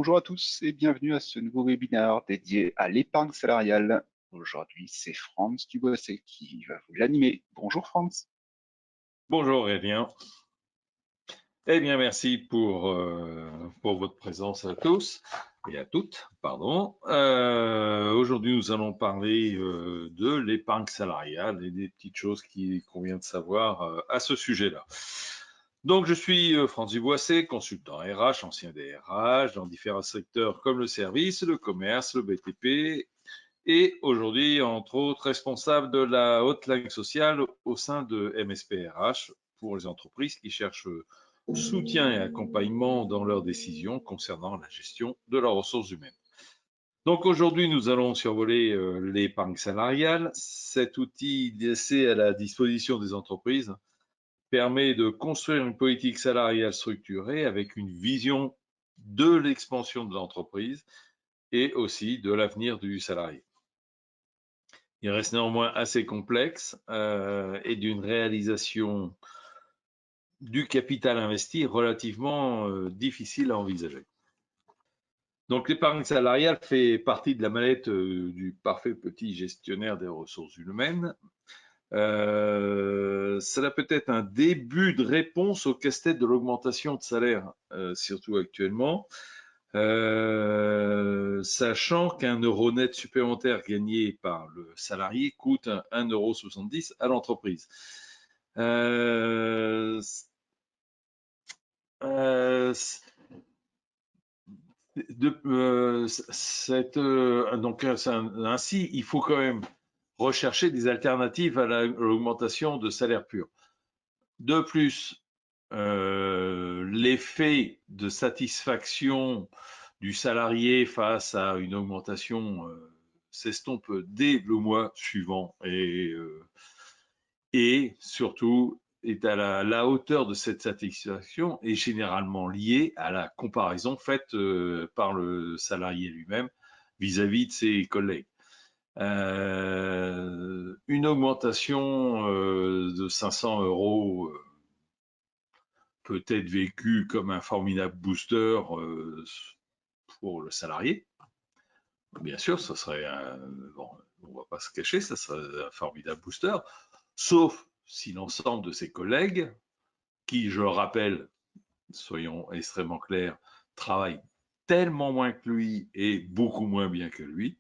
Bonjour à tous et bienvenue à ce nouveau webinaire dédié à l'épargne salariale. Aujourd'hui, c'est Franz Duboisset qui va vous l'animer. Bonjour Franz. Bonjour Aurélien. Eh bien, merci pour votre présence à tous et à toutes. Pardon. Aujourd'hui, nous allons parler de l'épargne salariale et des petites choses qu'il convient de savoir à ce sujet-là. Donc, je suis Franz Duboisset, consultant RH, ancien DRH dans différents secteurs comme le service, le commerce, le BTP et aujourd'hui, entre autres, responsable de la hotline sociale au sein de MSPRH pour les entreprises qui cherchent soutien et accompagnement dans leurs décisions concernant la gestion de leurs ressources humaines. Donc aujourd'hui, nous allons survoler l'épargne salariale. Cet outil laissé à la disposition des entreprises permet de construire une politique salariale structurée avec une vision de l'expansion de l'entreprise et aussi de l'avenir du salarié. Il reste néanmoins assez complexe et d'une réalisation du capital investi relativement difficile à envisager. Donc l'épargne salariale fait partie de la mallette du parfait petit gestionnaire des ressources humaines. Cela peut être un début de réponse au casse-tête de l'augmentation de salaire, surtout actuellement. Sachant qu'un euro net supplémentaire gagné par le salarié coûte 1,70 € à l'entreprise. Ainsi, il faut quand même rechercher des alternatives à l'augmentation de salaire pur. De plus, l'effet de satisfaction du salarié face à une augmentation s'estompe dès le mois suivant et surtout est à la hauteur de cette satisfaction est généralement liée à la comparaison faite par le salarié lui-même vis-à-vis de ses collègues. Une augmentation de 500 € peut être vécue comme un formidable booster pour le salarié. Bien sûr, ça serait bon, on va pas se cacher, ça serait un formidable booster, sauf si l'ensemble de ses collègues, qui, je le rappelle, soyons extrêmement clairs, travaillent tellement moins que lui et beaucoup moins bien que lui,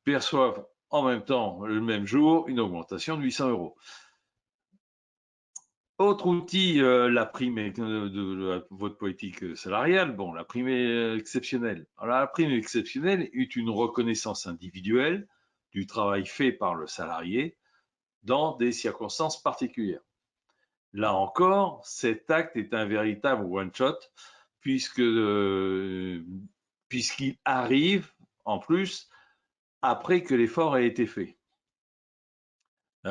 perçoivent en même temps, le même jour, une augmentation de 800 €. Autre outil, la prime de votre politique salariale, bon, la prime exceptionnelle. Alors, la prime exceptionnelle est une reconnaissance individuelle du travail fait par le salarié dans des circonstances particulières. Là encore, cet acte est un véritable one-shot puisqu'il arrive en plus après que l'effort ait été fait. Et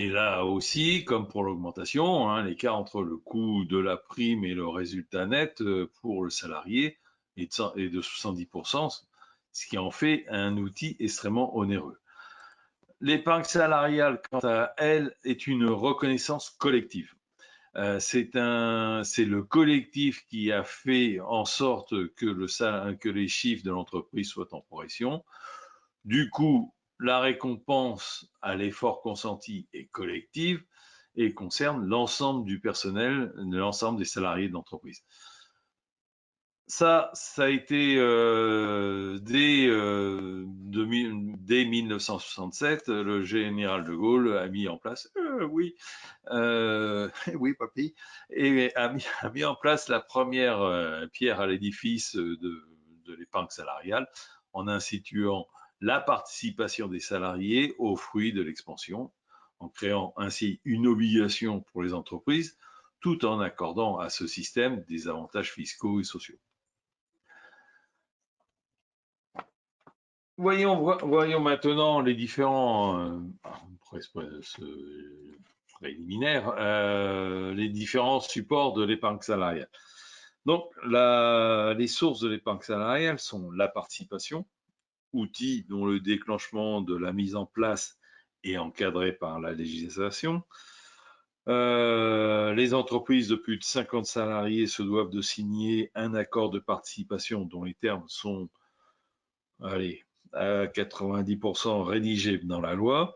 là aussi, comme pour l'augmentation, hein, l'écart entre le coût de la prime et le résultat net pour le salarié est de 70%, ce qui en fait un outil extrêmement onéreux. L'épargne salariale, quant à elle, est une reconnaissance collective. C'est le collectif qui a fait en sorte que les chiffres de l'entreprise soient en progression. Du coup, la récompense à l'effort consenti est collective et concerne l'ensemble du personnel, l'ensemble des salariés de l'entreprise. Ça a été dès 1967, le général de Gaulle a mis en place, oui, oui, papy, et a mis en place la première pierre à l'édifice de l'épargne salariale en instituant la participation des salariés aux fruits de l'expansion, en créant ainsi une obligation pour les entreprises, tout en accordant à ce système des avantages fiscaux et sociaux. Voyons maintenant les différents préliminaires, les différents supports de l'épargne salariale. Donc, les sources de l'épargne salariale sont la participation, outil dont le déclenchement de la mise en place est encadré par la législation. Les entreprises de plus de 50 salariés se doivent de signer un accord de participation dont les termes sont, allez, à 90% rédigés dans la loi.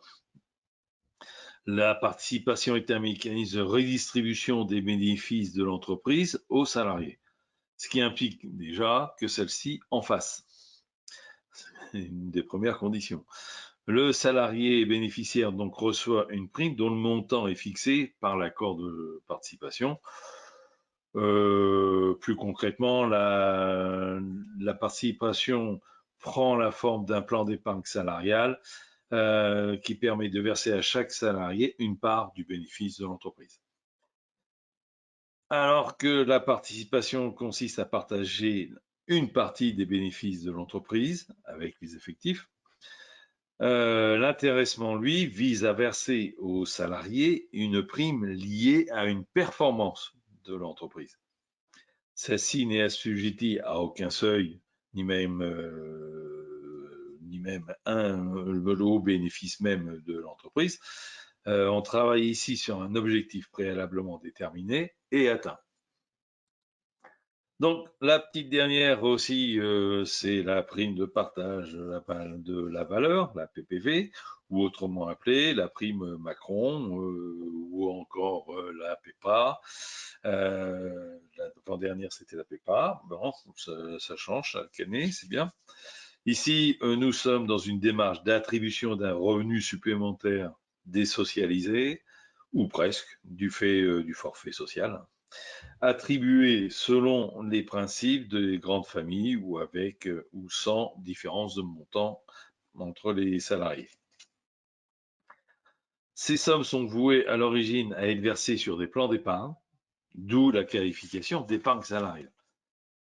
La participation est un mécanisme de redistribution des bénéfices de l'entreprise aux salariés, ce qui implique déjà que celle-ci en fasse. C'est une des premières conditions. Le salarié bénéficiaire donc reçoit une prime dont le montant est fixé par l'accord de participation. Plus concrètement, la participation prend la forme d'un plan d'épargne salariale qui permet de verser à chaque salarié une part du bénéfice de l'entreprise. Alors que la participation consiste à partager une partie des bénéfices de l'entreprise avec les effectifs, l'intéressement, lui, vise à verser aux salariés une prime liée à une performance de l'entreprise. Celle-ci n'est assujettie à aucun seuil, ni même le haut bénéfice même de l'entreprise. On travaille ici sur un objectif préalablement déterminé et atteint. Donc, la petite dernière aussi, c'est la prime de partage de la valeur, la PPV, ou autrement appelée la prime Macron, ou encore la PEPA. L'avant-dernière, c'était la PEPA. Bon, ça change chaque année, c'est bien. Ici, nous sommes dans une démarche d'attribution d'un revenu supplémentaire désocialisé, ou presque, du fait du forfait social, attribué selon les principes des grandes familles ou avec ou sans différence de montant entre les salariés. Ces sommes sont vouées à l'origine à être versées sur des plans d'épargne, d'où la qualification d'épargne salariale.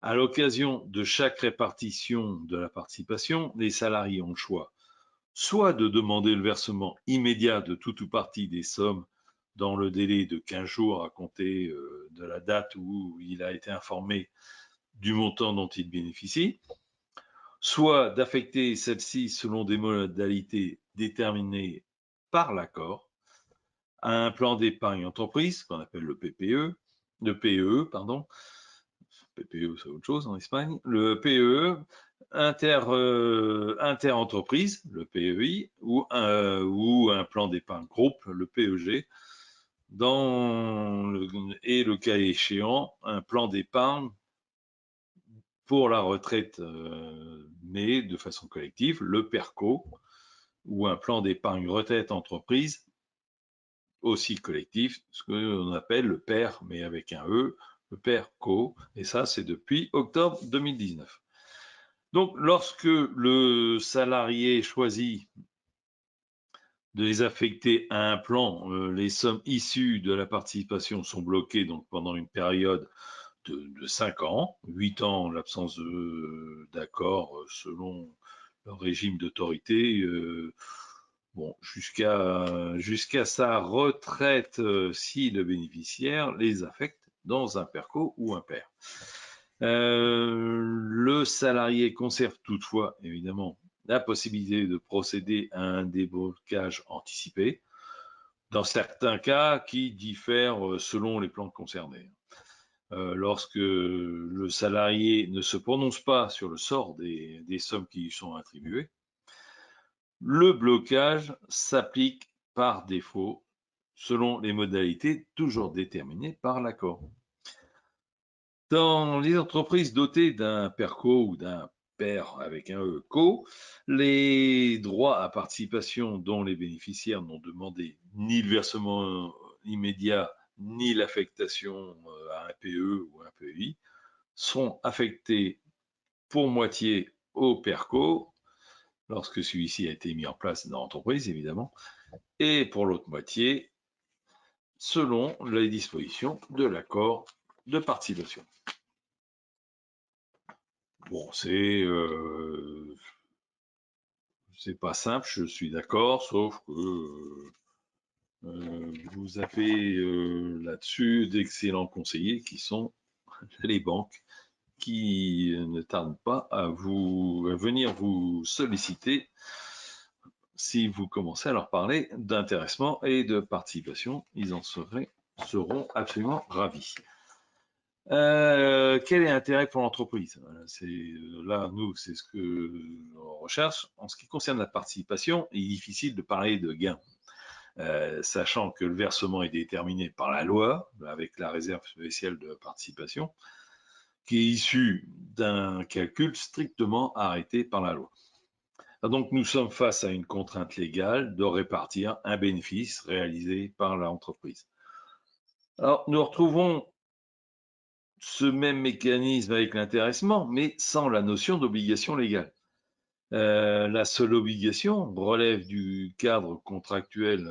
À l'occasion de chaque répartition de la participation, les salariés ont le choix soit de demander le versement immédiat de tout ou partie des sommes dans le délai de 15 jours à compter de la date où il a été informé du montant dont il bénéficie, soit d'affecter celle-ci selon des modalités déterminées par l'accord à un plan d'épargne entreprise, qu'on appelle le PPE, le PEE, pardon. PPE, c'est autre chose en Espagne. Le PEE, inter-entreprise, le PEI, ou un plan d'épargne groupe, le PEG, et le cas échéant, un plan d'épargne pour la retraite, mais de façon collective, le PERCO, ou un plan d'épargne retraite entreprise, aussi collectif, ce qu'on appelle le PER, mais avec un E, le PERCO, et ça, c'est depuis octobre 2019. Donc, lorsque le salarié choisit de les affecter à un plan, les sommes issues de la participation sont bloquées donc pendant une période de 5 ans, 8 ans en l'absence d'accord selon le régime d'autorité, bon, jusqu'à sa retraite si le bénéficiaire les affecte dans un PERCO ou un PER. Le salarié conserve toutefois, évidemment, la possibilité de procéder à un déblocage anticipé, dans certains cas qui diffèrent selon les plans concernés. Lorsque le salarié ne se prononce pas sur le sort des sommes qui lui sont attribuées, le blocage s'applique par défaut selon les modalités toujours déterminées par l'accord. Dans les entreprises dotées d'un PERCO ou d'un PER avec un ECO, les droits à participation dont les bénéficiaires n'ont demandé ni le versement immédiat ni l'affectation à un PE ou un PEI sont affectés pour moitié au PERCO lorsque celui-ci a été mis en place dans l'entreprise, évidemment, et pour l'autre moitié selon les dispositions de l'accord de participation. Bon, c'est pas simple, je suis d'accord, sauf que vous avez là-dessus d'excellents conseillers qui sont les banques, qui ne tardent pas à venir vous solliciter si vous commencez à leur parler d'intéressement et de participation. Ils en seraient seront absolument ravis. Quel est l'intérêt pour l'entreprise? Là, nous, c'est ce que l'on recherche. En ce qui concerne la participation, il est difficile de parler de gain, sachant que le versement est déterminé par la loi, avec la réserve spéciale de participation, qui est issue d'un calcul strictement arrêté par la loi. Donc, nous sommes face à une contrainte légale de répartir un bénéfice réalisé par l'entreprise. Alors, nous retrouvons ce même mécanisme avec l'intéressement, mais sans la notion d'obligation légale. La seule obligation relève du cadre contractuel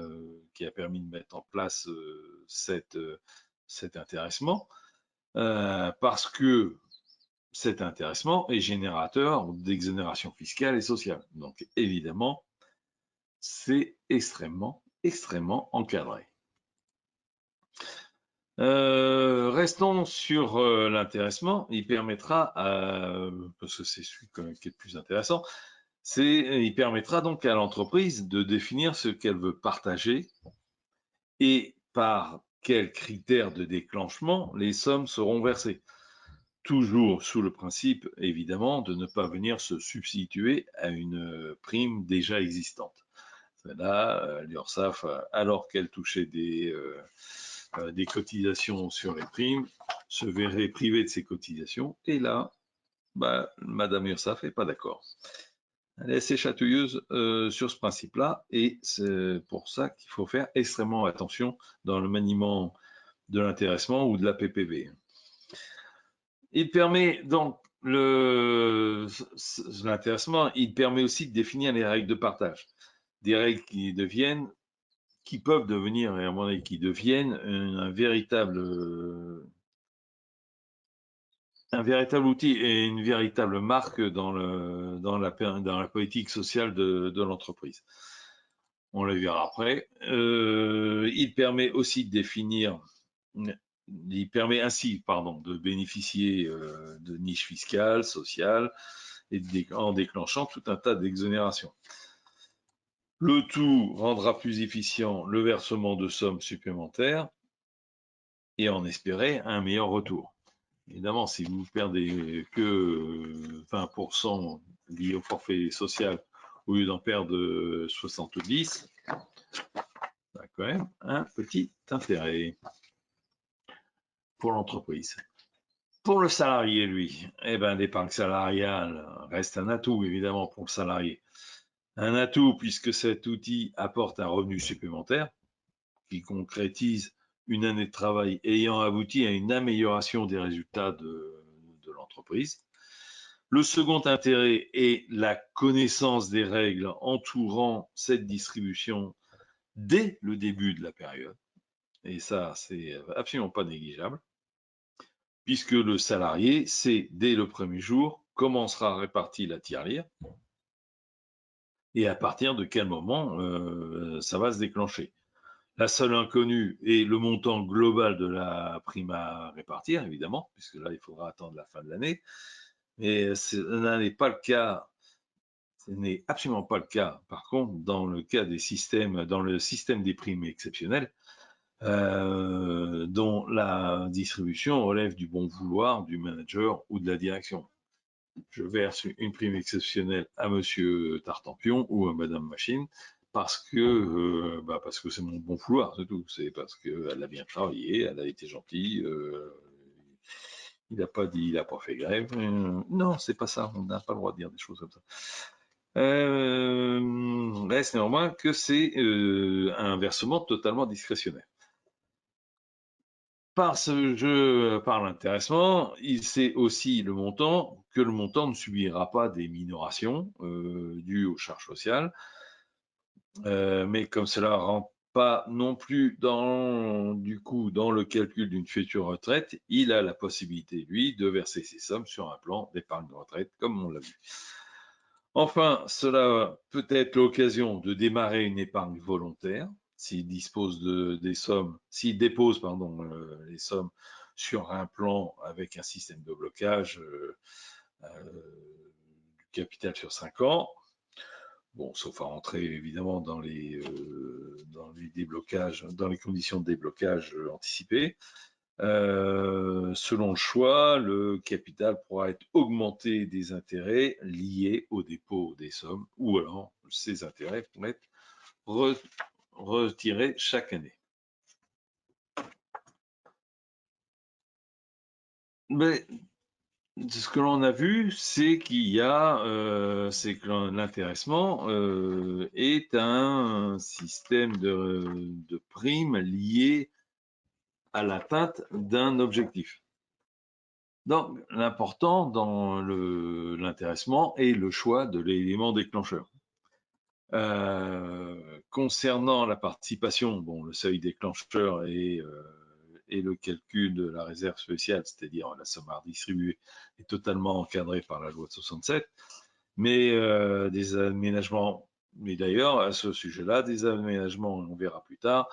qui a permis de mettre en place cet intéressement, parce que cet intéressement est générateur d'exonération fiscale et sociale. Donc évidemment, c'est extrêmement, extrêmement encadré. Restons sur l'intéressement. Il permettra, parce que c'est celui qui est le plus intéressant, il permettra donc à l'entreprise de définir ce qu'elle veut partager et par quels critères de déclenchement les sommes seront versées. Toujours sous le principe, évidemment, de ne pas venir se substituer à une prime déjà existante. Là, l'URSSAF, alors qu'elle touchait des cotisations sur les primes, se verrait privée de ces cotisations. Et là, Madame URSSAF n'est pas d'accord. Elle est assez chatouilleuse sur ce principe-là, et c'est pour ça qu'il faut faire extrêmement attention dans le maniement de l'intéressement ou de la PPV. Il permet donc l'intéressement, il permet aussi de définir les règles de partage, des règles qui peuvent devenir, à mon avis, qui deviennent un véritable outil et une véritable marque dans la politique sociale de l'entreprise. On le verra après. Il permet aussi de définir, il permet ainsi, de bénéficier de niches fiscales, sociales, et en déclenchant tout un tas d'exonérations. Le tout rendra plus efficient le versement de sommes supplémentaires et en espérer un meilleur retour. Évidemment, si vous perdez que 20% liés au forfait social au lieu d'en perdre 70, ça a quand même un petit intérêt pour l'entreprise. Pour le salarié, lui, l'épargne salariale reste un atout, évidemment, pour le salarié. Un atout puisque cet outil apporte un revenu supplémentaire qui concrétise une année de travail ayant abouti à une amélioration des résultats de l'entreprise. Le second intérêt est la connaissance des règles entourant cette distribution dès le début de la période. Et ça, c'est absolument pas négligeable, puisque le salarié sait dès le premier jour comment sera répartie la tirelire et à partir de quel moment ça va se déclencher. La seule inconnue est le montant global de la prime à répartir, évidemment, puisque là, il faudra attendre la fin de l'année. Mais ce n'est pas le cas, ce n'est absolument pas le cas, par contre, dans le cas des systèmes, dans le système des primes exceptionnelles, dont la distribution relève du bon vouloir du manager ou de la direction. Je verse une prime exceptionnelle à Monsieur Tartampion ou à Madame Machine parce que c'est mon bon vouloir, c'est tout. C'est parce qu'elle a bien travaillé, elle a été gentille. Il n'a pas dit, il n'a pas fait grève. Non, c'est pas ça. On n'a pas le droit de dire des choses comme ça. Reste néanmoins que c'est un versement totalement discrétionnaire. Par ce jeu, par l'intéressement, il sait aussi le montant ne subira pas des minorations dues aux charges sociales, mais comme cela ne rentre pas non plus dans le calcul d'une future retraite, il a la possibilité, lui, de verser ces sommes sur un plan d'épargne de retraite, comme on l'a vu. Enfin, cela peut être l'occasion de démarrer une épargne volontaire, s'il dépose les sommes sur un plan avec un système de blocage du capital sur 5 ans. bon, sauf à entrer évidemment dans les déblocages, dans les conditions de déblocage anticipés. Selon le choix, le capital pourra être augmenté des intérêts liés au dépôt des sommes, ou alors ces intérêts pourront être retirés chaque année. Mais ce que l'on a vu, c'est c'est que l'intéressement est un système de primes lié à l'atteinte d'un objectif. Donc, l'important dans l'intéressement est le choix de l'élément déclencheur. Concernant la participation, bon, le seuil déclencheur et le calcul de la réserve spéciale, c'est-à-dire la somme à redistribuer, est totalement encadré par la loi de 67, mais des aménagements, mais d'ailleurs, à ce sujet-là, des aménagements, on verra plus tard,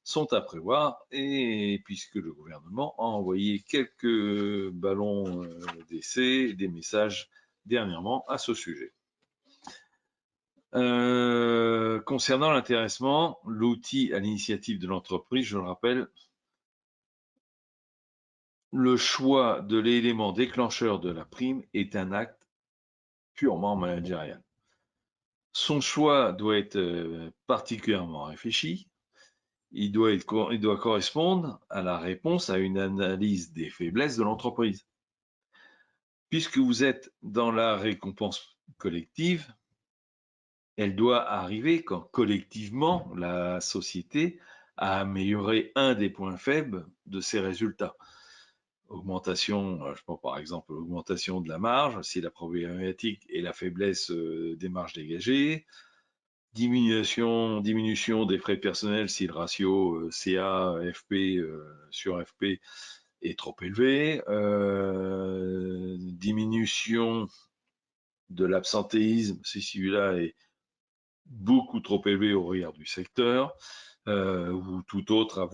sont à prévoir, et puisque le gouvernement a envoyé quelques ballons d'essai, des messages dernièrement à ce sujet. Concernant l'intéressement, l'outil à l'initiative de l'entreprise, je le rappelle, le choix de l'élément déclencheur de la prime est un acte purement managérial. Son choix doit être particulièrement réfléchi. Il doit correspondre à la réponse à une analyse des faiblesses de l'entreprise. Puisque vous êtes dans la récompense collective, elle doit arriver quand collectivement la société a amélioré un des points faibles de ses résultats. Augmentation, je prends par exemple l'augmentation de la marge, si la problématique est la faiblesse des marges dégagées, diminution des frais personnels si le ratio CA-FP sur FP est trop élevé, diminution de l'absentéisme si celui-là est beaucoup trop élevé au regard du secteur, ou tout autre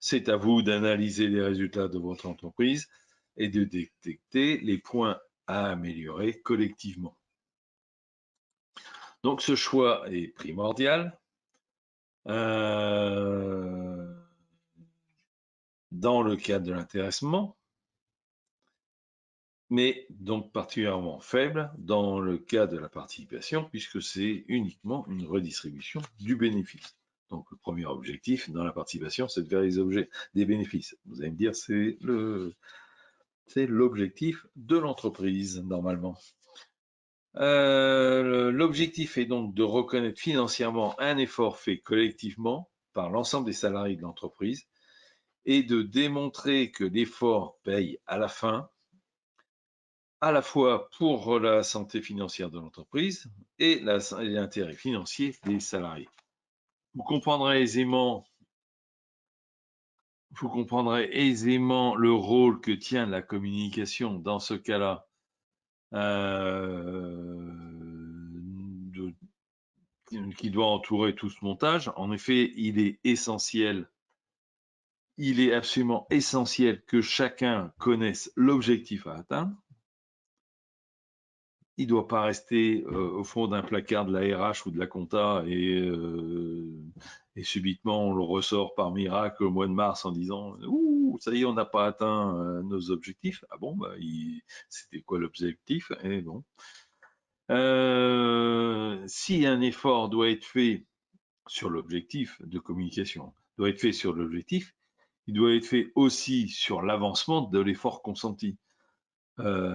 c'est à vous d'analyser les résultats de votre entreprise et de détecter les points à améliorer collectivement. Donc ce choix est primordial. Dans le cadre de l'intéressement, mais donc particulièrement faible dans le cas de la participation, puisque c'est uniquement une redistribution du bénéfice. Donc le premier objectif dans la participation, c'est de faire des bénéfices. Vous allez me dire, c'est l'objectif de l'entreprise, normalement. L'objectif est donc de reconnaître financièrement un effort fait collectivement par l'ensemble des salariés de l'entreprise et de démontrer que l'effort paye à la fin, à la fois pour la santé financière de l'entreprise et l'intérêt financier des salariés. Vous comprendrez aisément le rôle que tient la communication dans ce cas-là, qui doit entourer tout ce montage. En effet, il est absolument essentiel que chacun connaisse l'objectif à atteindre. Il ne doit pas rester au fond d'un placard de la RH ou de la compta et subitement on le ressort par miracle au mois de mars en disant « Ouh, ça y est, on n'a pas atteint nos objectifs. » Ah bon, bah, c'était quoi l'objectif? Et bon. Si un effort doit être fait sur l'objectif de communication, doit être fait sur l'objectif, il doit être fait aussi sur l'avancement de l'effort consenti.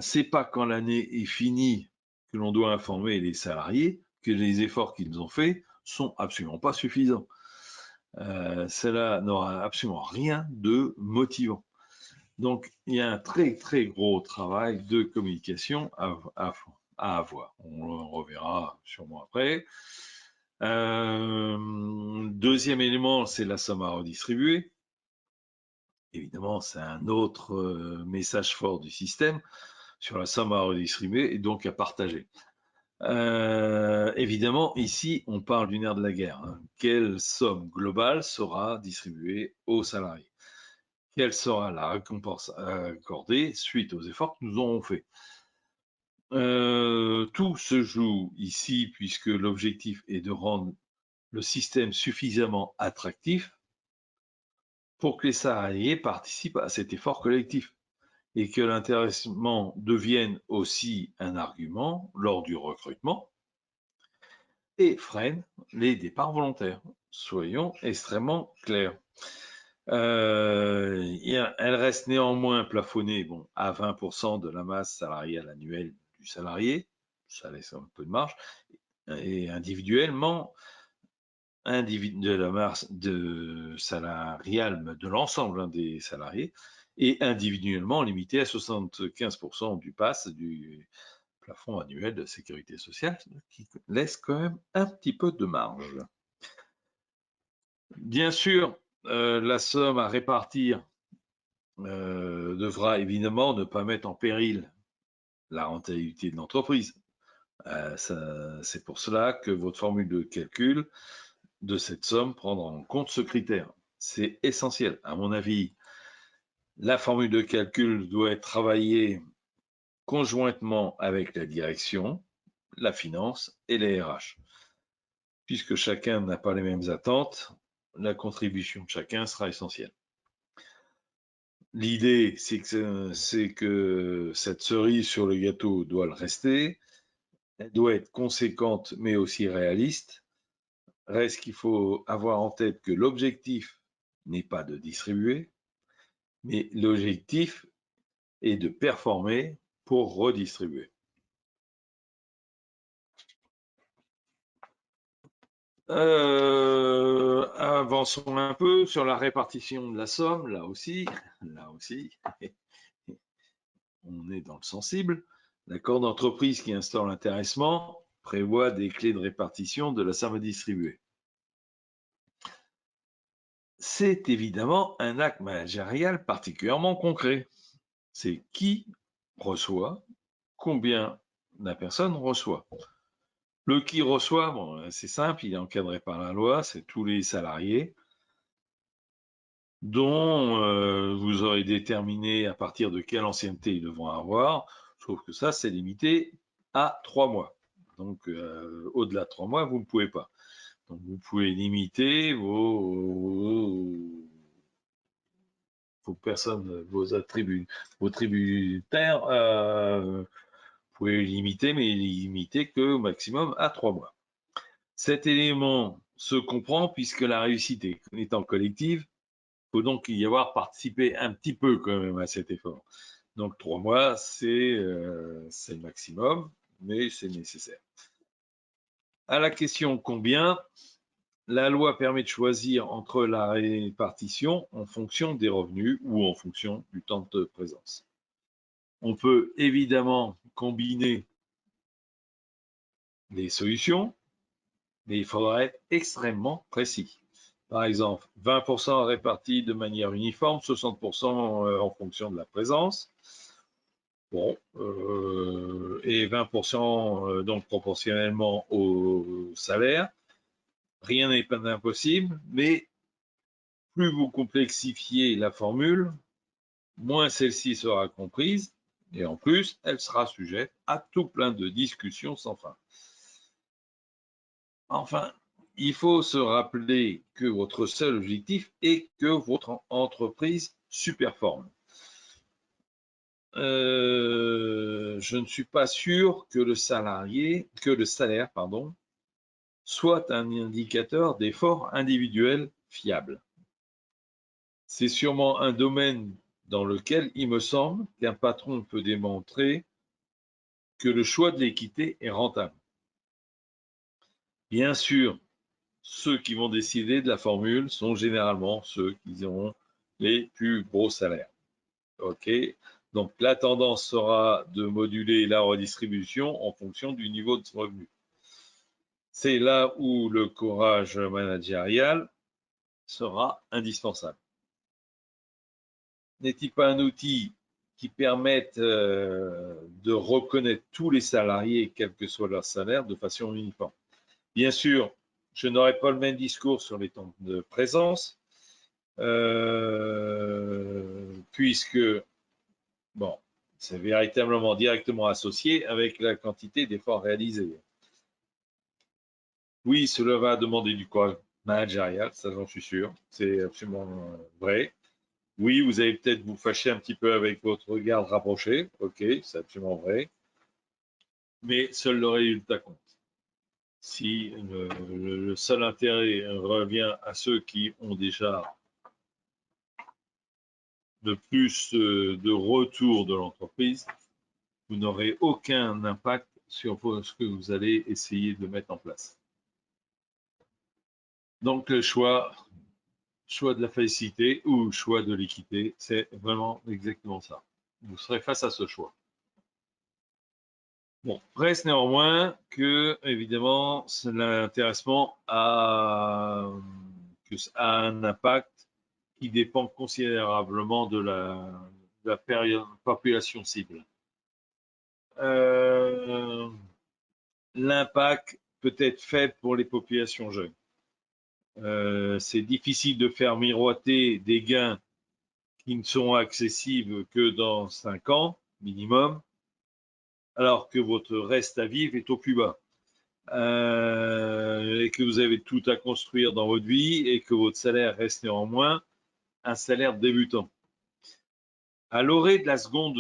C'est pas quand l'année est finie que l'on doit informer les salariés que les efforts qu'ils ont faits sont absolument pas suffisants. Cela n'aura absolument rien de motivant. Donc, il y a un très très gros travail de communication à avoir. On le reverra sûrement après. Deuxième élément, c'est la somme à redistribuer. Évidemment, c'est un autre message fort du système sur la somme à redistribuer et donc à partager. Évidemment, ici, on parle du nerf de la guerre. Hein. Quelle somme globale sera distribuée aux salariés? Quelle sera la récompense accordée suite aux efforts que nous aurons faits? Tout se joue ici puisque l'objectif est de rendre le système suffisamment attractif pour que les salariés participent à cet effort collectif et que l'intéressement devienne aussi un argument lors du recrutement et freine les départs volontaires. Soyons extrêmement clairs. Elle reste néanmoins plafonnée à 20% de la masse salariale annuelle du salarié, ça laisse un peu de marge, et individuellement, de la masse salariale de l'ensemble des salariés, et individuellement limité à 75% du PASS, du plafond annuel de sécurité sociale, qui laisse quand même un petit peu de marge. Bien sûr, la somme à répartir devra évidemment ne pas mettre en péril la rentabilité de l'entreprise. C'est pour cela que votre formule de calcul de cette somme prendra en compte ce critère. C'est essentiel. À mon avis, la formule de calcul doit être travaillée conjointement avec la direction, la finance et les RH. Puisque chacun n'a pas les mêmes attentes, la contribution de chacun sera essentielle. L'idée, c'est que cette cerise sur le gâteau doit le rester. Elle doit être conséquente, mais aussi réaliste. Reste qu'il faut avoir en tête que l'objectif n'est pas de distribuer, mais l'objectif est de performer pour redistribuer. Avançons un peu sur la répartition de la somme, là aussi, on est dans le sensible. L'accord d'entreprise qui instaure l'intéressement prévoit des clés de répartition de la somme à distribuer. C'est évidemment un acte managérial particulièrement concret. C'est qui reçoit, combien la personne reçoit. Le qui reçoit, bon, c'est simple, il est encadré par la loi, c'est tous les salariés dont vous aurez déterminé à partir de quelle ancienneté ils devront avoir. Je trouve que ça, c'est limité à 3 mois. Donc, au-delà de 3 mois, vous ne pouvez pas. Donc, vous pouvez limiter vos personnes, vos tributaires, vous pouvez limiter, mais limiter que au maximum à 3 mois. Cet élément se comprend puisque la réussite étant collective, il faut donc y avoir participé un petit peu quand même à cet effort. Donc 3 mois, c'est le maximum, mais c'est nécessaire. À la question combien, la loi permet de choisir entre la répartition en fonction des revenus ou en fonction du temps de présence. On peut évidemment combiner les solutions, mais il faudra être extrêmement précis. Par exemple, 20% répartis de manière uniforme, 60% en fonction de la présence. Bon, et 20% donc proportionnellement au salaire. Rien n'est pas impossible, mais plus vous complexifiez la formule, moins celle-ci sera comprise, et en plus, elle sera sujette à tout plein de discussions sans fin. Enfin, il faut se rappeler que votre seul objectif est que votre entreprise superforme. Je ne suis pas sûr que le salaire, soit un indicateur d'effort individuel fiable. C'est sûrement un domaine dans lequel il me semble qu'un patron peut démontrer que le choix de l'équité est rentable. Bien sûr, ceux qui vont décider de la formule sont généralement ceux qui auront les plus gros salaires. OK. Donc, la tendance sera de moduler la redistribution en fonction du niveau de revenu. C'est là où le courage managérial sera indispensable. N'est-il pas un outil qui permette de reconnaître tous les salariés, quel que soit leur salaire, de façon uniforme? Bien sûr, je n'aurai pas le même discours sur les temps de présence, puisque, bon, C'est véritablement directement associé avec la quantité d'efforts réalisés. Oui, cela va demander du courage managérial, ça j'en suis sûr, c'est absolument vrai. Oui, vous allez peut-être vous fâcher un petit peu avec votre garde rapproché, ok, c'est absolument vrai, mais seul le résultat compte. Si le seul intérêt revient à ceux qui ont déjà le plus de retour de l'entreprise, vous n'aurez aucun impact sur ce que vous allez essayer de mettre en place. Donc le choix de la félicité ou choix de l'équité, c'est vraiment exactement ça. Vous serez face à ce choix. Bon, reste néanmoins que, évidemment, l'intéressement a un impact qui dépend considérablement de la population cible. L'impact peut être faible pour les populations jeunes. C'est difficile de faire miroiter des gains qui ne sont accessibles que dans 5 ans minimum, alors que votre reste à vivre est au plus bas. Et que vous avez tout à construire dans votre vie et que votre salaire reste néanmoins un salaire débutant. À l'orée de la seconde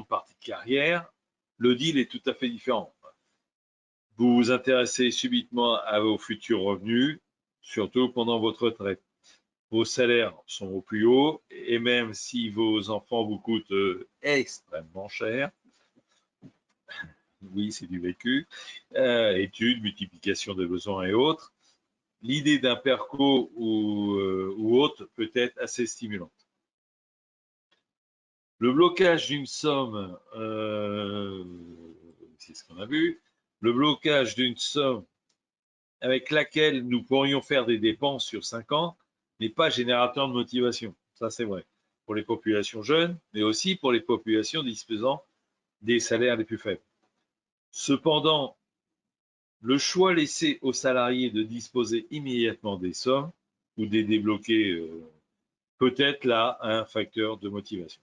partie de carrière, le deal est tout à fait différent. Vous vous intéressez subitement à vos futurs revenus, surtout pendant votre retraite. Vos salaires sont au plus haut et même si vos enfants vous coûtent extrêmement cher, oui, c'est du vécu, études, multiplication des besoins et autres, l'idée d'un perco ou autre peut être assez stimulante. Le blocage d'une somme, c'est ce qu'on a vu, le blocage d'une somme avec laquelle nous pourrions faire des dépenses sur 5 ans n'est pas générateur de motivation. Ça, c'est vrai. Pour les populations jeunes, mais aussi pour les populations disposant des salaires les plus faibles. Cependant, le choix laissé aux salariés de disposer immédiatement des sommes ou de les débloquer peut être là un facteur de motivation.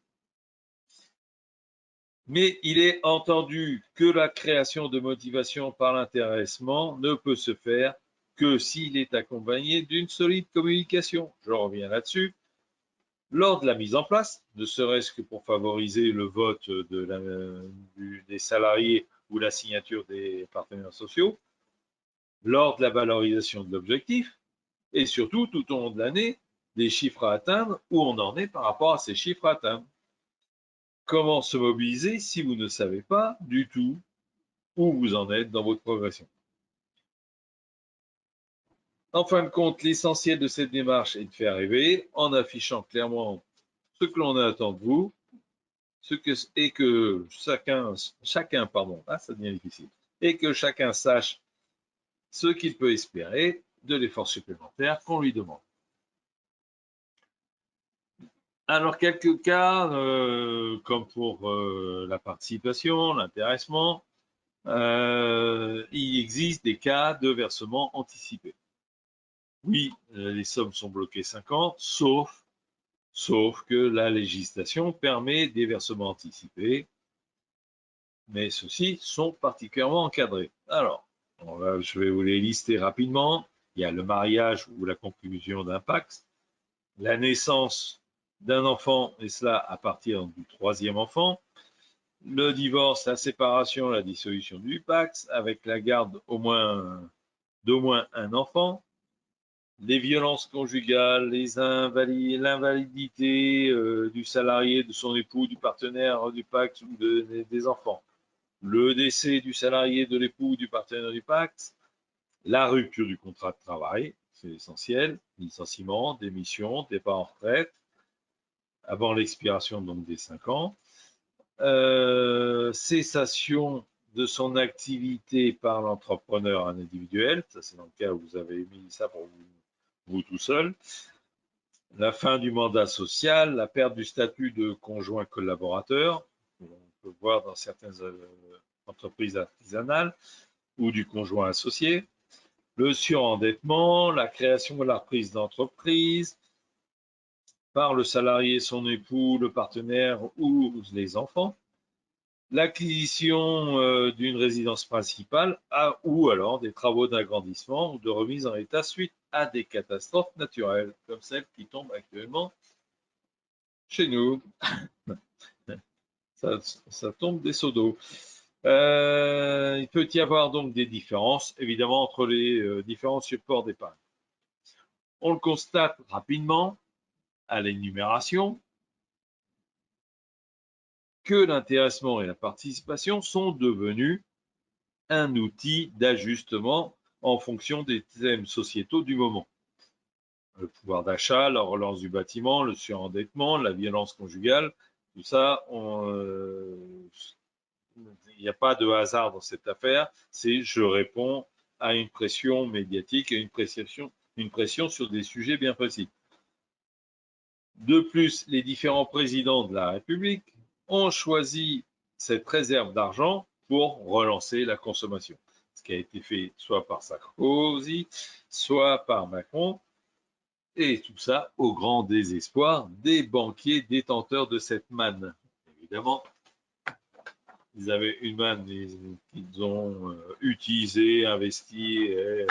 Mais il est entendu que la création de motivation par l'intéressement ne peut se faire que s'il est accompagné d'une solide communication. Je reviens là-dessus. Lors de la mise en place, ne serait-ce que pour favoriser le vote des salariés ou la signature des partenaires sociaux, lors de la valorisation de l'objectif, et surtout tout au long de l'année, des chiffres à atteindre, où on en est par rapport à ces chiffres à atteindre. Comment se mobiliser si vous ne savez pas du tout où vous en êtes dans votre progression? En fin de compte, l'essentiel de cette démarche est de faire rêver en affichant clairement ce que l'on attend de vous, et que chacun, ça devient difficile, et que chacun sache ce qu'il peut espérer de l'effort supplémentaire qu'on lui demande. Alors, quelques cas, comme pour la participation, l'intéressement, il existe des cas de versement anticipé. Oui, les sommes sont bloquées 5 ans, sauf que la législation permet des versements anticipés, mais ceux-ci sont particulièrement encadrés. Alors, je vais vous les lister rapidement. Il y a le mariage ou la conclusion d'un pacte, la naissance d'un enfant, et cela à partir du 3e enfant, le divorce, la séparation, la dissolution du pacte, avec la garde d'au moins un enfant, les violences conjugales, l'invalidité du salarié, de son époux, du partenaire du pacte ou des enfants, le décès du salarié, de l'époux, du partenaire du pacte, la rupture du contrat de travail, c'est essentiel, licenciement, démission, départ en retraite, avant l'expiration donc des 5 ans, cessation de son activité par l'entrepreneur individuel, ça c'est dans le cas où vous avez mis ça pour vous tout seul, la fin du mandat social, la perte du statut de conjoint collaborateur, on peut voir dans certaines entreprises artisanales, ou du conjoint associé, le surendettement, la création ou la reprise d'entreprise, par le salarié, son époux, le partenaire ou les enfants, l'acquisition d'une résidence principale ou alors des travaux d'agrandissement ou de remise en état suite à des catastrophes naturelles, comme celles qui tombent actuellement chez nous. Ça tombe des seaux d'eau. Il peut y avoir donc des différences, évidemment, entre les différents supports d'épargne. On le constate rapidement à l'énumération que l'intéressement et la participation sont devenus un outil d'ajustement en fonction des thèmes sociétaux du moment. Le pouvoir d'achat, la relance du bâtiment, le surendettement, la violence conjugale, tout ça, il n'y a pas de hasard dans cette affaire, c'est je réponds à une pression médiatique et une pression sur des sujets bien précis. De plus, les différents présidents de la République ont choisi cette réserve d'argent pour relancer la consommation. Ce qui a été fait soit par Sarkozy, soit par Macron, et tout ça au grand désespoir des banquiers détenteurs de cette manne. Évidemment, ils avaient une manne qu'ils ont utilisée, investie, et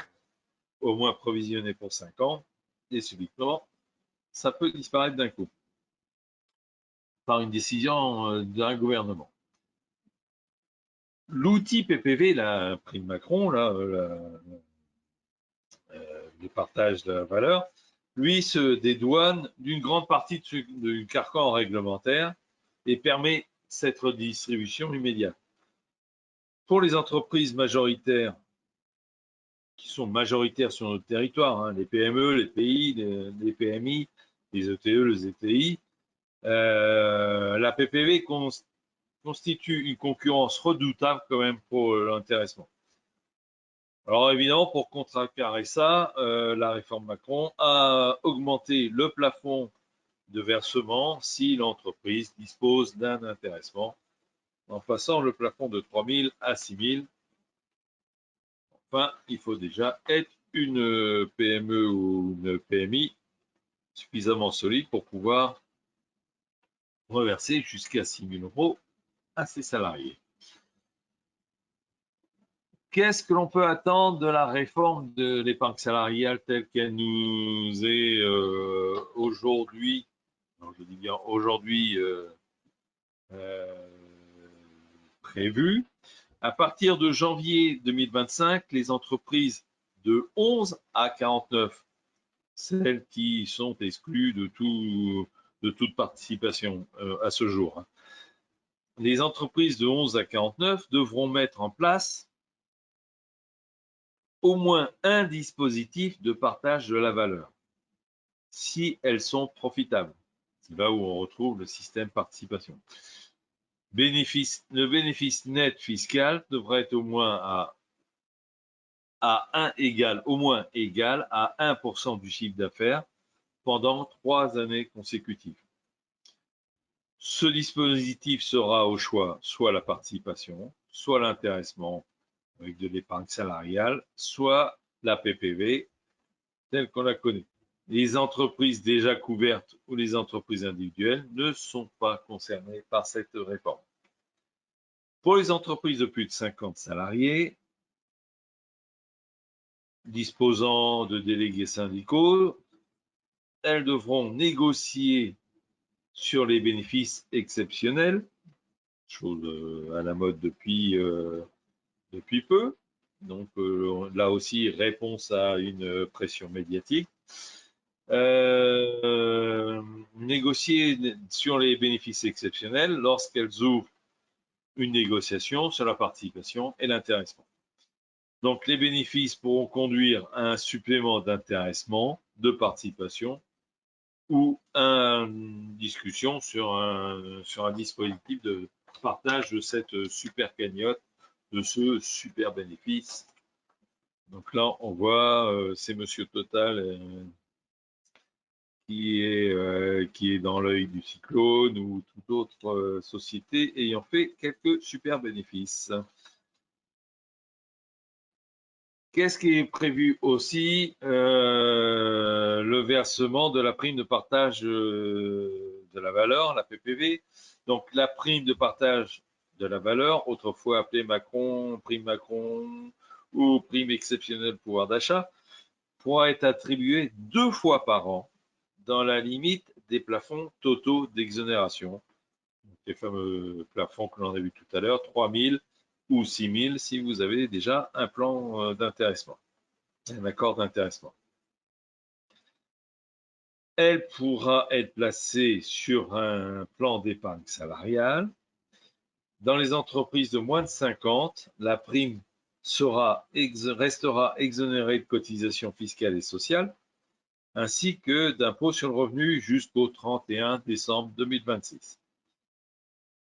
au moins provisionnée pour 5 ans, et subitement, ça peut disparaître d'un coup par une décision d'un gouvernement. L'outil PPV, la prime Macron, là, le partage de la valeur, lui se dédouane d'une grande partie du carcan réglementaire et permet cette redistribution immédiate. Pour les entreprises majoritaires, qui sont majoritaires sur notre territoire, hein, les PME, les PI, les PMI, les ETE, les ETI, la PPV constitue une concurrence redoutable quand même pour l'intéressement. Alors évidemment, pour contrecarrer ça, la réforme Macron a augmenté le plafond de versement si l'entreprise dispose d'un intéressement, en passant le plafond de 3 000 à 6 000. Enfin, il faut déjà être une PME ou une PMI suffisamment solide pour pouvoir reverser jusqu'à 6 000 euros à ses salariés. Qu'est-ce que l'on peut attendre de la réforme de l'épargne salariale telle qu'elle nous est aujourd'hui, je dis bien aujourd'hui, prévue? À partir de janvier 2025, les entreprises de 11 à 49, celles qui sont exclues de toute participation à ce jour, hein. Les entreprises de 11 à 49 devront mettre en place au moins un dispositif de partage de la valeur, si elles sont profitables. C'est là où on retrouve le système participation. Le bénéfice net fiscal devrait être au moins au moins égal à 1% du chiffre d'affaires pendant 3 années consécutives. Ce dispositif sera au choix soit la participation, soit l'intéressement avec de l'épargne salariale, soit la PPV telle qu'on la connaît. Les entreprises déjà couvertes ou les entreprises individuelles ne sont pas concernées par cette réforme. Pour les entreprises de plus de 50 salariés, disposant de délégués syndicaux, elles devront négocier sur les bénéfices exceptionnels, chose à la mode depuis peu. Donc là aussi, réponse à une pression médiatique. Négocier sur les bénéfices exceptionnels lorsqu'elles ouvrent une négociation sur la participation et l'intéressement. Donc les bénéfices pourront conduire à un supplément d'intéressement, de participation ou à une discussion sur un dispositif de partage de cette super cagnotte, de ce super bénéfice. Donc là, on voit, c'est Monsieur Total qui est dans l'œil du cyclone ou toute autre société ayant fait quelques super bénéfices. Qu'est-ce qui est prévu aussi? Le versement de la prime de partage de la valeur, la PPV. Donc la prime de partage de la valeur, autrefois appelée Macron ou prime exceptionnelle pouvoir d'achat, pourra être attribuée 2 fois par an dans la limite des plafonds totaux d'exonération. Les fameux plafonds que l'on a vu tout à l'heure, 3 000 ou 6 000 si vous avez déjà un plan d'intéressement, un accord d'intéressement. Elle pourra être placée sur un plan d'épargne salariale. Dans les entreprises de moins de 50, la prime restera exonérée de cotisations fiscales et sociales, ainsi que d'impôts sur le revenu jusqu'au 31 décembre 2026.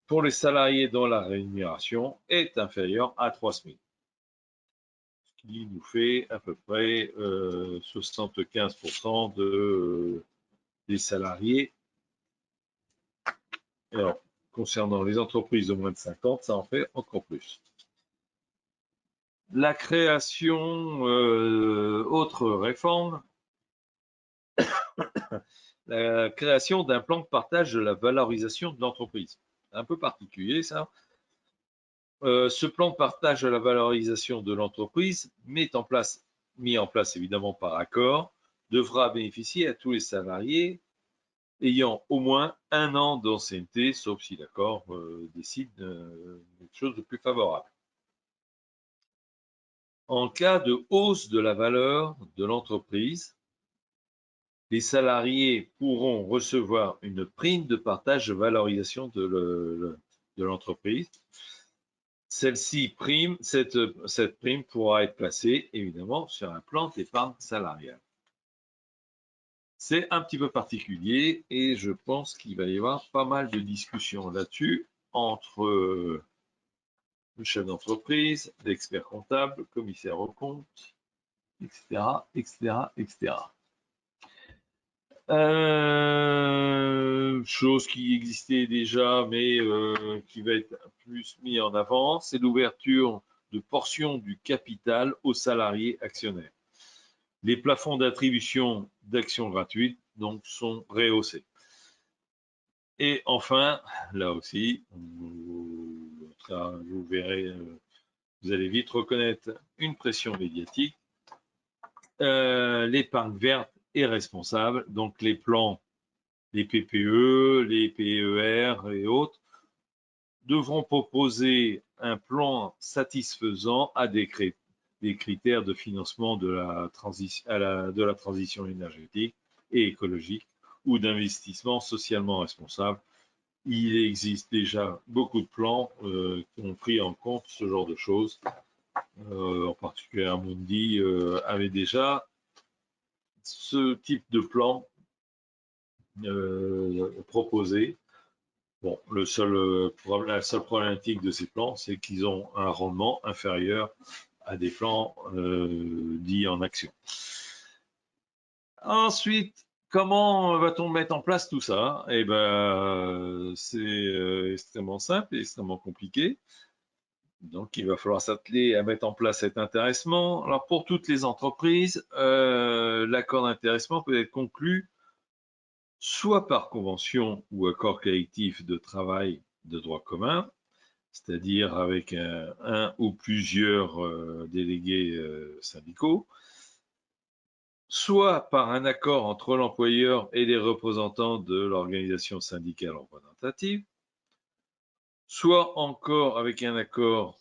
Pour les salariés dont la rémunération est inférieure à 3 SMIC, ce qui nous fait à peu près 75% des salariés. Alors, concernant les entreprises de moins de 50, ça en fait encore plus. La création, autre réforme, la création d'un plan de partage de la valorisation de l'entreprise. Un peu particulier ça. Ce plan de partage de la valorisation de l'entreprise, mis en place évidemment par accord, devra bénéficier à tous les salariés ayant au moins 1 an d'ancienneté, sauf si l'accord décide quelque chose de plus favorable. En cas de hausse de la valeur de l'entreprise, les salariés pourront recevoir une prime de partage de valorisation de l'entreprise. Cette prime pourra être placée évidemment sur un plan d'épargne salariale. C'est un petit peu particulier et je pense qu'il va y avoir pas mal de discussions là-dessus entre le chef d'entreprise, l'expert comptable, le commissaire aux comptes, etc., etc., etc. Chose qui existait déjà, mais qui va être plus mis en avant, c'est l'ouverture de portions du capital aux salariés actionnaires. Les plafonds d'attribution d'actions gratuites donc sont rehaussés. Et enfin, là aussi, vous verrez, vous allez vite reconnaître une pression médiatique. L'épargne verte est responsable, donc les plans, les PPE, les PER et autres, devront proposer un plan satisfaisant à des critères de financement de la transition énergétique et écologique ou d'investissement socialement responsable. Il existe déjà beaucoup de plans qui ont pris en compte ce genre de choses. En particulier Amundi avait déjà ce type de plan proposé. Bon, la seule problématique de ces plans, c'est qu'ils ont un rendement inférieur à des plans dits en action. Ensuite, comment va-t-on mettre en place tout ça? Eh ben, c'est extrêmement simple et extrêmement compliqué. Donc, il va falloir s'atteler à mettre en place cet intéressement. Alors, pour toutes les entreprises, l'accord d'intéressement peut être conclu soit par convention ou accord collectif de travail de droit commun, c'est-à-dire avec un ou plusieurs délégués syndicaux, soit par un accord entre l'employeur et les représentants de l'organisation syndicale représentative, soit encore avec un accord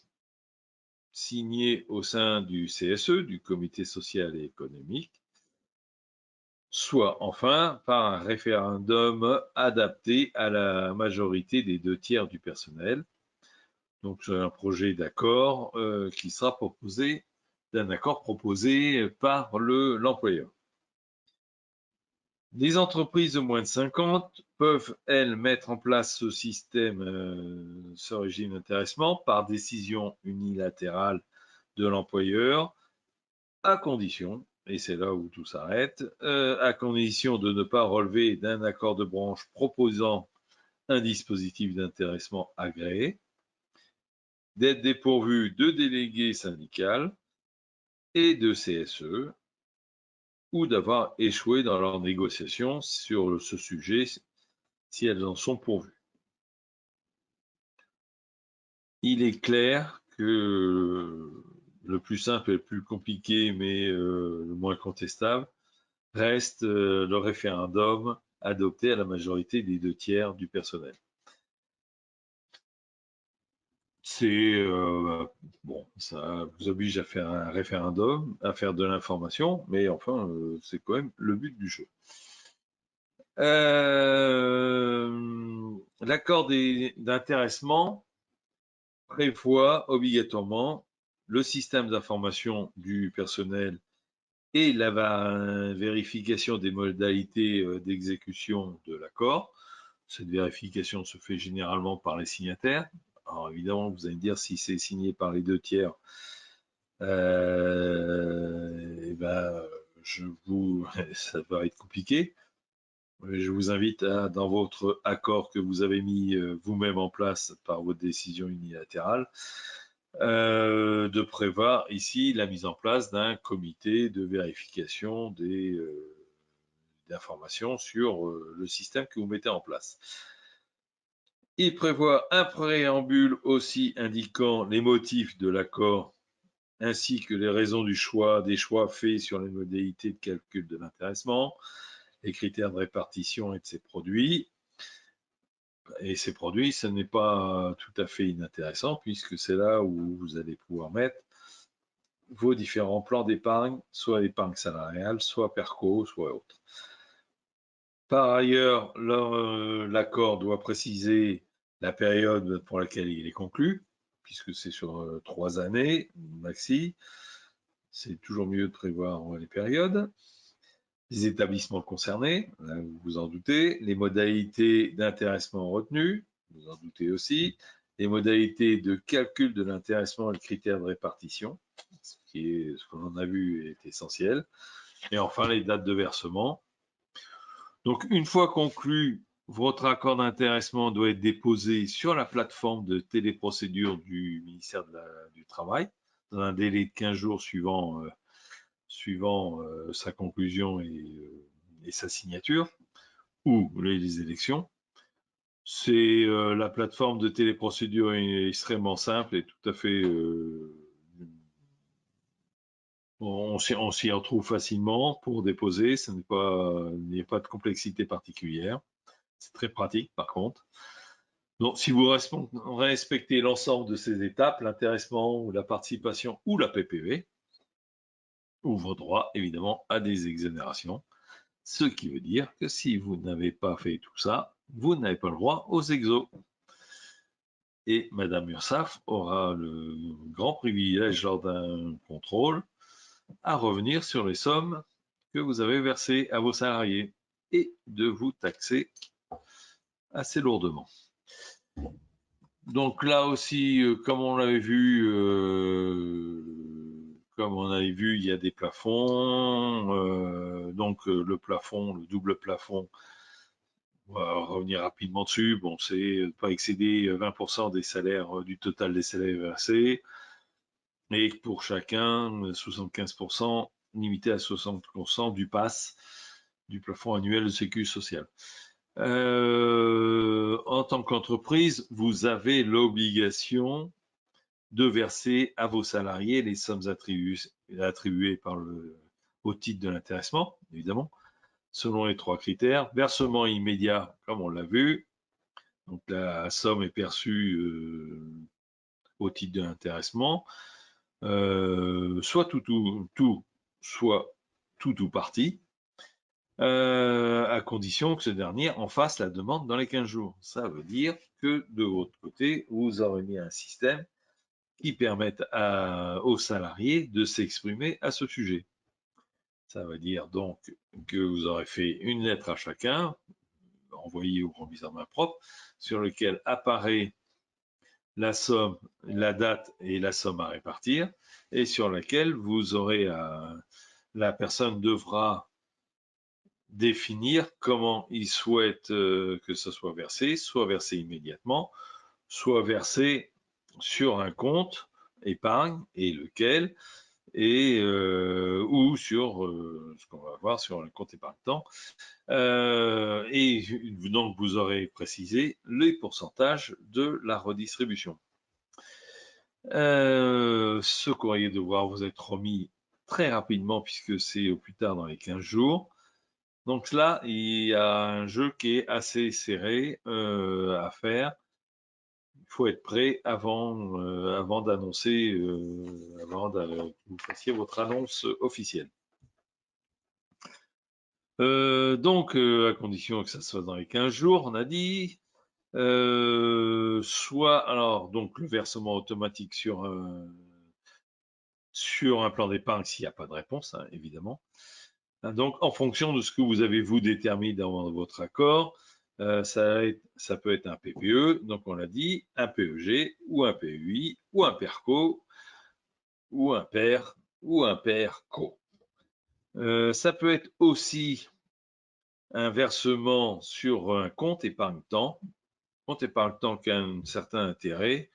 signé au sein du CSE, du Comité social et économique, soit enfin par un référendum adapté à la majorité des 2/3 du personnel. Donc c'est un projet d'accord qui sera proposé, d'un accord proposé par l'employeur. Les entreprises de moins de 50 peuvent, elles, mettre en place ce système, ce régime d'intéressement par décision unilatérale de l'employeur, à condition, et c'est là où tout s'arrête, à condition de ne pas relever d'un accord de branche proposant un dispositif d'intéressement agréé, d'être dépourvu de délégué syndical et de CSE, ou d'avoir échoué dans leurs négociations sur ce sujet si elles en sont pourvues. Il est clair que le plus simple et le plus compliqué, mais le moins contestable, reste le référendum adopté à la majorité des 2/3 du personnel. C'est bon, ça vous oblige à faire un référendum, à faire de l'information, mais enfin, c'est quand même le but du jeu. L'accord d'intéressement prévoit obligatoirement le système d'information du personnel et la vérification des modalités d'exécution de l'accord. Cette vérification se fait généralement par les signataires. Alors évidemment, vous allez me dire si c'est signé par les 2/3, eh ben, ça va être compliqué. Je vous invite dans votre accord que vous avez mis vous-même en place par votre décision unilatérale, de prévoir ici la mise en place d'un comité de vérification d'informations sur le système que vous mettez en place. Il prévoit un préambule aussi indiquant les motifs de l'accord ainsi que les raisons des choix faits sur les modalités de calcul de l'intéressement, les critères de répartition et de ces produits. Et ces produits, ce n'est pas tout à fait inintéressant puisque c'est là où vous allez pouvoir mettre vos différents plans d'épargne, soit épargne salariale, soit PERCO, soit autre. Par ailleurs, l'accord doit préciser la période pour laquelle il est conclu, puisque c'est sur 3 années maxi. C'est toujours mieux de prévoir les périodes. Les établissements concernés, là, vous vous en doutez, les modalités d'intéressement retenues, vous vous en doutez aussi, les modalités de calcul de l'intéressement et le critère de répartition, ce que l'on a vu est essentiel, et enfin les dates de versement. Donc une fois conclu, votre accord d'intéressement doit être déposé sur la plateforme de téléprocédure du ministère du Travail dans un délai de 15 jours suivant sa conclusion et sa signature, ou les élections. C'est la plateforme de téléprocédure est extrêmement simple et tout à fait on s'y retrouve facilement pour déposer. Il n'y a pas de complexité particulière. C'est très pratique par contre. Donc si vous respectez l'ensemble de ces étapes, l'intéressement ou la participation ou la PPV, ouvre droit évidemment à des exonérations. Ce qui veut dire que si vous n'avez pas fait tout ça, vous n'avez pas le droit aux exos. Et Madame Ursaf aura le grand privilège lors d'un contrôle à revenir sur les sommes que vous avez versées à vos salariés et de vous taxer assez lourdement. Donc là aussi, comme on l'avait vu, il y a des plafonds. Le plafond, le double plafond, on va revenir rapidement dessus. Bon, c'est pas excéder 20% des salaires, du total des salaires versés. Et pour chacun, 75%, limité à 60% du PAS, du plafond annuel de sécurité sociale. En tant qu'entreprise, vous avez l'obligation de verser à vos salariés les sommes attribuées au titre de l'intéressement, évidemment, selon les 3 critères. Versement immédiat, comme on l'a vu. Donc la somme est perçue au titre de l'intéressement, soit tout, soit tout ou partie, à condition que ce dernier en fasse la demande dans les 15 jours. Ça veut dire que de votre côté, vous aurez mis un système qui permette aux salariés de s'exprimer à ce sujet. Ça veut dire donc que vous aurez fait une lettre à chacun, envoyée au remise en main propre, sur lequel apparaît la somme, la date et la somme à répartir, et sur laquelle vous aurez la personne devra définir comment il souhaite que ce soit versé immédiatement, soit versé sur un compte épargne et lequel et ou sur ce qu'on va voir sur un compte épargne-temps. Et donc, vous aurez précisé les pourcentages de la redistribution. Ce courrier de devoir vous être remis très rapidement puisque c'est au plus tard dans les 15 jours. Donc là, il y a un jeu qui est assez serré à faire. Il faut être prêt avant d'annoncer, avant que vous fassiez votre annonce officielle. Donc, à condition que ça soit dans les 15 jours, on a dit. Soit, alors, donc, le versement automatique sur un plan d'épargne s'il n'y a pas de réponse, hein, évidemment. Donc, en fonction de ce que vous avez, vous, déterminé dans votre accord, ça peut être un PPE, donc on l'a dit, un PEG, ou un PEI, ou un PERCO, ou un PER, ou un PERCO. Ça peut être aussi un versement sur un compte épargne-temps, compte épargne-temps qui a un certain intérêt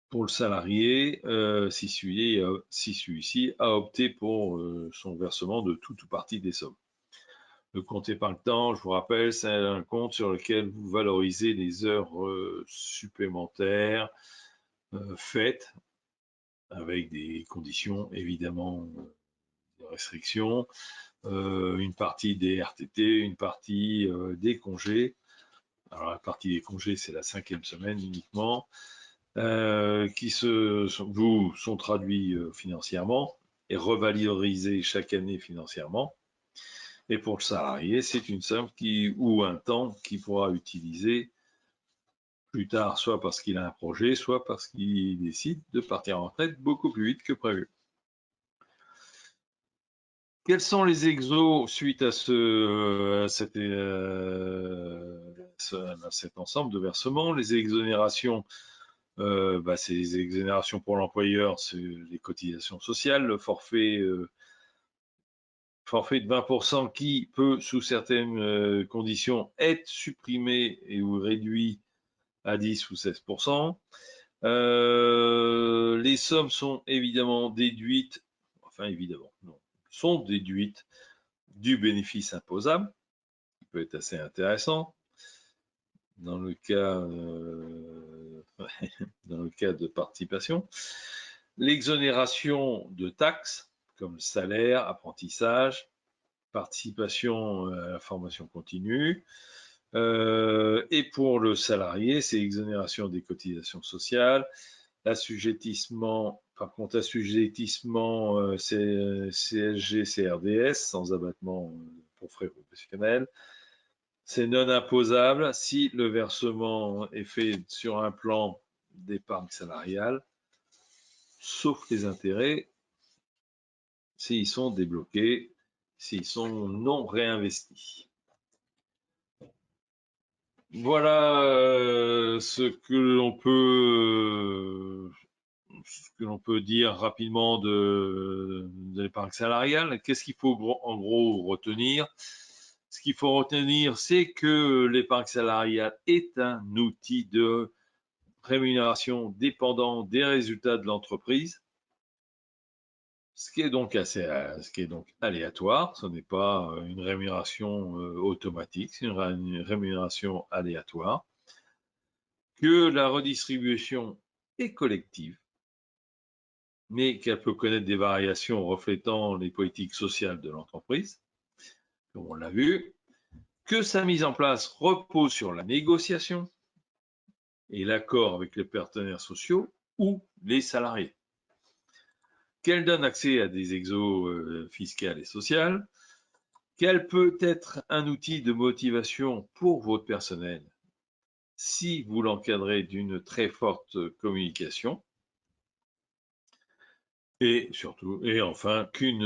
pour le salarié si celui-ci a opté pour son versement de tout ou partie des sommes. Le compte épargne-temps, je vous rappelle, c'est un compte sur lequel vous valorisez les heures supplémentaires faites avec des conditions évidemment de restrictions, une partie des RTT, une partie des congés. Alors la partie des congés, c'est la 5e semaine uniquement, qui vous sont traduits financièrement et revalorisés chaque année financièrement. Et pour le salarié, c'est une somme ou un temps qu'il pourra utiliser plus tard, soit parce qu'il a un projet, soit parce qu'il décide de partir en retraite beaucoup plus vite que prévu. Quels sont les exos suite à cet ensemble de versements? Les exonérations, c'est les exonérations pour l'employeur, c'est les cotisations sociales, le forfait de 20% qui peut, sous certaines conditions, être supprimé ou réduit à 10 ou 16%. Les sommes sont évidemment déduites, sont déduites du bénéfice imposable, qui peut être assez intéressant. Dans le cas, dans le cas de participation. L'exonération de taxes, comme salaire, apprentissage, participation à la formation continue. Et pour le salarié, c'est exonération des cotisations sociales, assujettissement, par contre, assujettissement CSG, CRDS, sans abattement pour frais professionnels. C'est non imposable si le versement est fait sur un plan d'épargne salariale, sauf les intérêts, s'ils sont débloqués, s'ils sont non réinvestis. Voilà ce que l'on peut dire rapidement de l'épargne salariale. Qu'est-ce qu'il faut en gros retenir? Ce qu'il faut retenir, c'est que l'épargne salariale est un outil de rémunération dépendant des résultats de l'entreprise, ce qui est donc aléatoire. Ce n'est pas une rémunération automatique, c'est une rémunération aléatoire. Que la redistribution est collective, mais qu'elle peut connaître des variations reflétant les politiques sociales de l'entreprise, comme on l'a vu, que sa mise en place repose sur la négociation et l'accord avec les partenaires sociaux ou les salariés, qu'elle donne accès à des exos fiscales et sociales, qu'elle peut être un outil de motivation pour votre personnel si vous l'encadrez d'une très forte communication, et enfin, qu'une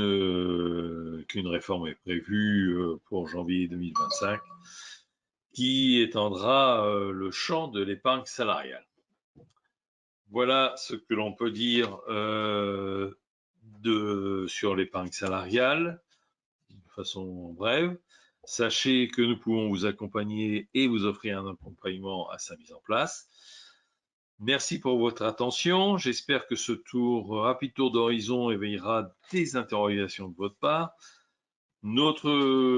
réforme est prévue pour janvier 2025 qui étendra le champ de l'épargne salariale. Voilà ce que l'on peut dire sur l'épargne salariale, de façon brève. Sachez que nous pouvons vous accompagner et vous offrir un accompagnement à sa mise en place. Merci pour votre attention. J'espère que ce rapide tour d'horizon éveillera des interrogations de votre part.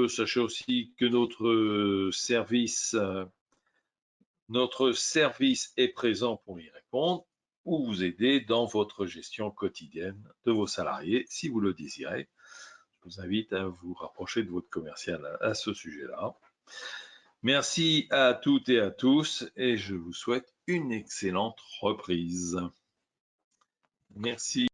Sachez aussi que notre service est présent pour y répondre ou vous aider dans votre gestion quotidienne de vos salariés si vous le désirez. Je vous invite à vous rapprocher de votre commercial à ce sujet-là. Merci à toutes et à tous et je vous souhaite une excellente reprise. Merci.